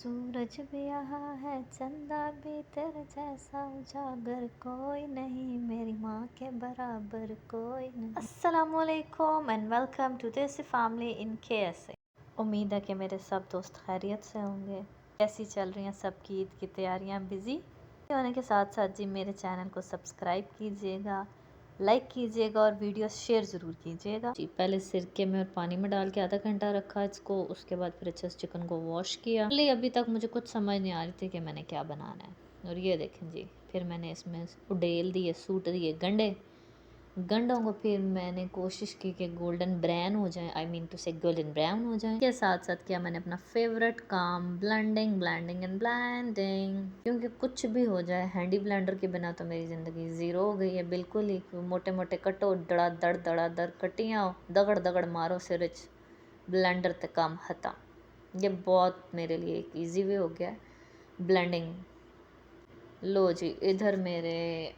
सूरज भी यहाँ है, चंदा भी तेरे जैसा उजागर, कोई नहीं मेरी माँ के बराबर कोई नहीं। अस्सलामुअलैकुम and welcome to this family in KSA। उम्मीद है कि मेरे सब दोस्त खैरियत से होंगे। कैसी चल रही हैं सबकी ईद की तैयारियां? बिज़ी होने के साथ साथ जी मेरे चैनल को सब्सक्राइब कीजिएगा, लाइक कीजिएगा और वीडियो शेयर ज़रूर कीजिएगा जी। पहले सिरके में और पानी में डाल के आधा घंटा रखा इसको, उसके बाद फिर अच्छे से चिकन को वॉश किया। अभी तक मुझे कुछ समझ नहीं आ रही थी कि मैंने क्या बनाना है। और ये देखें जी, फिर मैंने इसमें उडेल दिए, सूट दिए गंडों को। फिर मैंने कोशिश की कि गोल्डन ब्राउन हो जाए, आई मीन टू से गोल्डन ब्राउन हो जाए। के साथ साथ किया मैंने अपना फेवरेट काम, ब्लेंडिंग एंड ब्लेंडिंग। क्योंकि कुछ भी हो जाए, हैंडी ब्लेंडर के बिना तो मेरी ज़िंदगी ज़ीरो हो गई है बिल्कुल ही। मोटे मोटे कटो, दड़ा दड़ कटियाँ, दगड़ दगड़ मारो सिर ब्लेंडर तक काम हता। ये बहुत मेरे लिए एक ईजी वे हो गया है ब्लेंडिंग। लो जी, इधर मेरे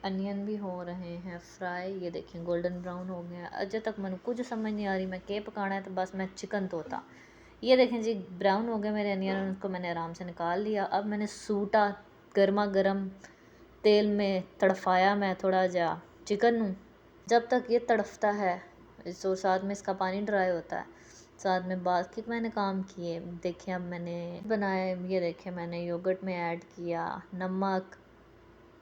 अनियन भी हो रहे हैं फ्राई। ये देखिए गोल्डन ब्राउन हो गया। अजय तक मैंने कुछ समझ नहीं आ रही मैं के पकाना है, तो बस मैं चिकन तोता। ये देखें जी, ब्राउन हो गए मेरे अनियन, उनको मैंने आराम से निकाल लिया। अब मैंने सूटा गर्मा गर्म तेल में तड़फाया मैं थोड़ा जा चिकन नू। जब तक ये तड़फता है तो साथ में इसका पानी ड्राई होता है, साथ में बाकी मैंने काम किए। देखिए अब मैंने बनाए, ये देखे मैंने योगर्ट में ऐड किया नमक,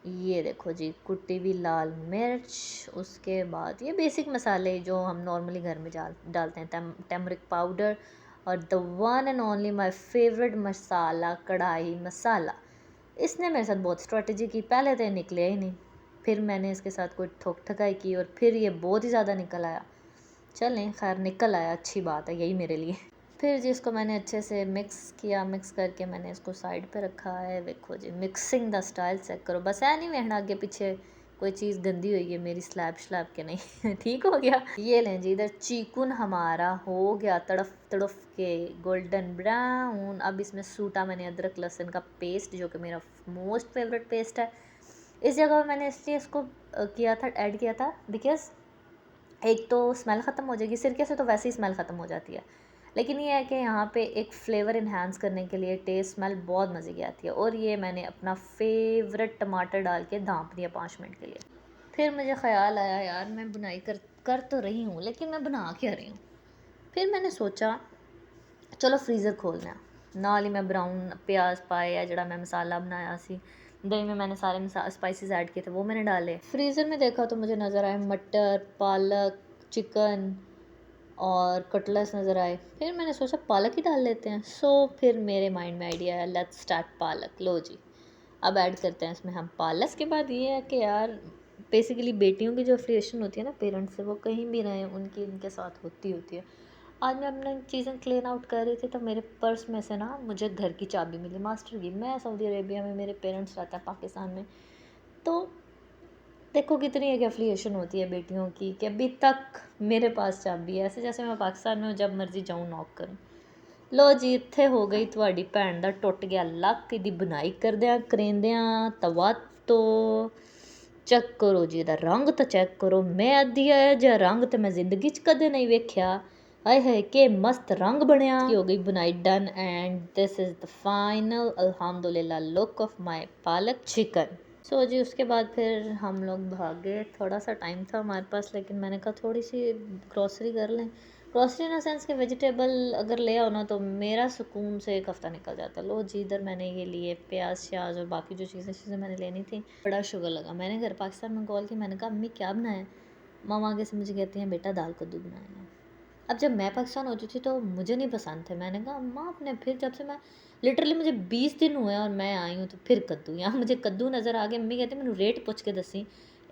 ये देखो जी कुटी हुई लाल मिर्च। उसके बाद ये बेसिक मसाले जो हम नॉर्मली घर में डालते हैं, टर्मरिक पाउडर और the one and only my favourite masala, kadai masala. इसने मेरे साथ बहुत स्ट्रेटजी की, पहले तो निकले ही नहीं, फिर मैंने इसके साथ कोई ठोक ठकाई की और फिर ये बहुत ही ज़्यादा निकल आया। चलें खैर, निकल आया, अच्छी बात है यही मेरे लिए। फिर जिसको मैंने अच्छे से मिक्स किया, मिक्स करके मैंने इसको साइड पे रखा है। देखो जी मिक्सिंग द स्टाइल चेक करो, बस है नहीं वेखना आगे पीछे कोई चीज़ गंदी हुई है मेरी स्लैब के नहीं ठीक हो गया। ये लें जी, इधर चिकन हमारा हो गया तड़फ तड़फ के गोल्डन ब्राउन। अब इसमें सूटा मैंने अदरक लहसुन का पेस्ट, जो कि मेरा मोस्ट फेवरेट पेस्ट है। इस जगह मैंने इसलिए इसको किया था, ऐड किया था, बिकॉज एक तो स्मेल ख़त्म हो जाएगी, सिरके से तो वैसे ही स्मेल ख़त्म हो जाती है, लेकिन ये है कि यहाँ पे एक फ्लेवर इन्हांस करने के लिए टेस्ट स्मेल बहुत मज़े की आती है। और ये मैंने अपना फेवरेट टमाटर डाल के ढाँप दिया 5 मिनट के लिए। फिर मुझे ख़्याल आया यार मैं बुनाई कर तो रही हूँ, लेकिन मैं बना क्या रही हूँ। फिर मैंने सोचा चलो फ्रीज़र खोलना, नाल ही मैं ब्राउन प्याज पाया, जड़ा मैं मसाला बनाया सी, दही में मैंने सारे स्पाइसेस ऐड किए थे, वो मैंने डाले। फ्रीज़र में देखा तो मुझे नज़र आए मटर, पालक, चिकन और कटलेट्स नज़र आए। फिर मैंने सोचा पालक ही डाल लेते हैं। फिर मेरे माइंड में आइडिया आया, लेट्स स्टार्ट पालक। लो जी, अब ऐड करते हैं इसमें हम पालक। इसके बाद ये है कि यार बेसिकली बेटियों की जो अफिलिएशन होती है ना पेरेंट्स से, वो कहीं भी रहें उनकी इनके साथ होती है। आज मैं अपने चीज़ें क्लीन आउट कर रही थी तो मेरे पर्स में से ना मुझे घर की चाबी मिली, मास्टर की। मैं सऊदी अरेबिया में, मेरे पेरेंट्स रहता है पाकिस्तान में। तो देखो कितनी एक एफिलिएशन होती है बेटियों की कि अभी तक मेरे पास चाबी है, ऐसे जैसे मैं पाकिस्तान में जब मर्जी जाऊँ नॉक करूँ। लो जी, इत्थे हो गई ਤੁਹਾਡੀ ਭੈਣ ਦਾ ਟੁੱਟ ਗਿਆ ਲੱਕ। ਇਹਦੀ बुनाई करदियां करेंदियां तवा तो चेक करो जी ਇਹਦਾ रंग तो चेक करो। मैं अद्धी है जिहा रंग तो मैं जिंदगी च कदे नहीं वेख्या। हाय हाय के मस्त रंग बनया। हो गई बुनाई done and this is the final अल्हम्दुलिल्लाह लुक ऑफ माय पालक चिकन। जी उसके बाद फिर हम लोग भागे। थोड़ा सा टाइम था हमारे पास, लेकिन मैंने कहा थोड़ी सी ग्रॉसरी कर लें। ग्रॉसरी इन सेंस के वेजिटेबल अगर ले आओ ना तो मेरा सुकून से एक हफ़्ता निकल जाता। लो जी, इधर मैंने ये लिए प्याज श्याज और बाकी जो चीज़ें मैंने लेनी थी। बड़ा शुगर लगा। मैंने घर पाकिस्तान में कॉल की, मैंने कहा अम्मी क्या बनाया। मामा आगे से मुझे कहती हैं बेटा दाल कद्दू बनाया है। अब जब मैं पाकिस्तान होती थी तो मुझे नहीं पसंद थे। मैंने कहा अम्मा आपने, फिर जब से मैं लिटरली मुझे 20 दिन हुए और मैं आई हूँ तो फिर कद्दू, यहाँ मुझे कद्दू नज़र आ गया। मम्मी कहती मैंने रेट पूछ के दसी,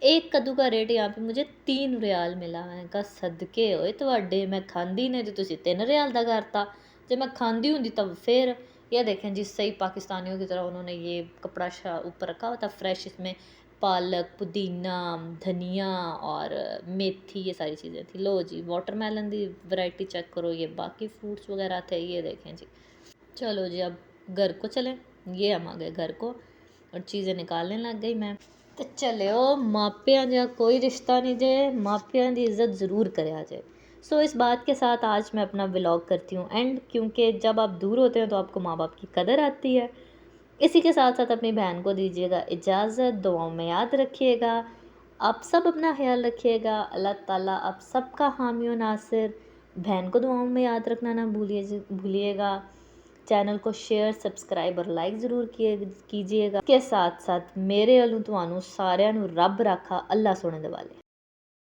एक कद्दू का रेट यहाँ पे मुझे 3 रियाल मिला। मैंने कहा सदके होए ਤੁਹਾਡੇ, मैं खांदी नहीं तो तुसी 3 रियाल का करता, जब मैं खांदी होंगी तब फिर। यह देखें जिस सही पाकिस्तानियों की तरह उन्होंने ये कपड़ा ऊपर रखा हुआ था फ्रेश, इसमें पालक, पुदीना, धनिया और मेथी, ये सारी चीज़ें थी। लो जी, वाटरमेलन की वैरायटी चेक करो, ये बाकी फ्रूट्स वगैरह थे। ये देखें जी, चलो जी अब घर को चलें। ये हम आ गए घर को और चीज़ें निकालने लग गई मैं। तो चलो मापियां जा कोई रिश्ता नहीं जे, मापियां की इज्जत ज़रूर करे जे। सो इस बात के साथ आज मैं अपना व्लॉग करती हूँ एंड, क्योंकि जब आप दूर होते हैं तो आपको माँ बाप की कदर आती है। इसी के साथ साथ अपनी बहन को दीजिएगा इजाज़त, दुआओं में याद रखिएगा। आप सब अपना ख्याल रखिएगा। अल्लाह ताला आप सबका हामी और नासिर। बहन को दुआओं में याद रखना ना भूलिएगा। चैनल को शेयर, सब्सक्राइब और लाइक ज़रूर कीजिएगा। इसके साथ साथ मेरे वालों तुहानू सारिਆਂ ਨੂੰ ਰੱਬ राखा अल्लाह सोने दे वाले।